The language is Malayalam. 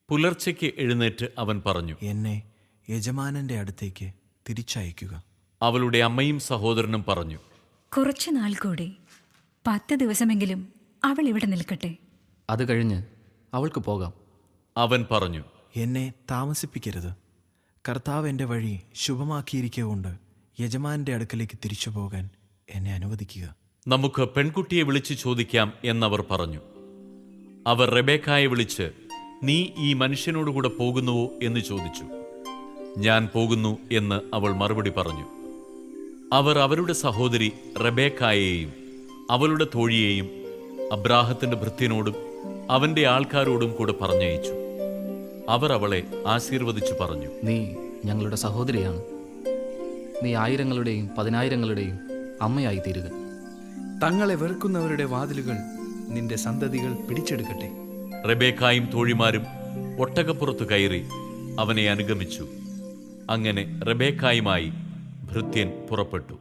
പുലർച്ചയ്ക്ക് എഴുന്നേറ്റ് അവൻ പറഞ്ഞു, എന്നെ യജമാനന്റെ അടുത്തേക്ക് തിരിച്ചയക്കുക. അവളുടെ അമ്മയും സഹോദരനും പറഞ്ഞു, കുറച്ചു നാൾ കൂടി 10 ദിവസമെങ്കിലും അവൾ ഇവിടെ നിൽക്കട്ടെ. അത് കഴിഞ്ഞ് അവൾക്ക് പോകാം. അവൻ പറഞ്ഞു, എന്നെ താമസിപ്പിക്കരുത്. കർത്താവ് എൻ്റെ വഴി ശുഭമാക്കിയിരിക്കൊണ്ട് യജമാനന്റെ അടുക്കലേക്ക് തിരിച്ചു പോകാൻ എന്നെ അനുവദിക്കുക. നമുക്ക് പെൺകുട്ടിയെ വിളിച്ചു ചോദിക്കാം എന്നവർ പറഞ്ഞു. അവർ റെബേക്കായെ വിളിച്ച്, നീ ഈ മനുഷ്യനോടുകൂടെ പോകുന്നുവോ എന്ന് ചോദിച്ചു. ഞാൻ പോകുന്നു എന്ന് അവൾ മറുപടി പറഞ്ഞു. അവർ അവരുടെ സഹോദരി റെബേക്കായെയും അവളുടെ തോഴിയെയും അബ്രാഹത്തിന്റെ ഭൃത്യനോടും അവന്റെ ആൾക്കാരോടും കൂടെ പറഞ്ഞയച്ചു. അവർ അവളെ ആശീർവദിച്ചു പറഞ്ഞു, നീ ഞങ്ങളുടെ സഹോദരിയാണ്. നീ ആയിരങ്ങളുടെയും 10,000-ങ്ങളുടെയും അമ്മയായി തീരുക. തങ്ങളെ വെറുക്കുന്നവരുടെ വാതിലുകൾ നിന്റെ സന്തതികൾ പിടിച്ചെടുക്കട്ടെ. റെബേക്കായും തോഴിമാരും ഒട്ടകപ്പുറത്ത് കയറി അവനെ അനുഗമിച്ചു. അങ്ങനെ റെബേക്കായുമായി ഭൃത്യൻ പുറപ്പെട്ടു.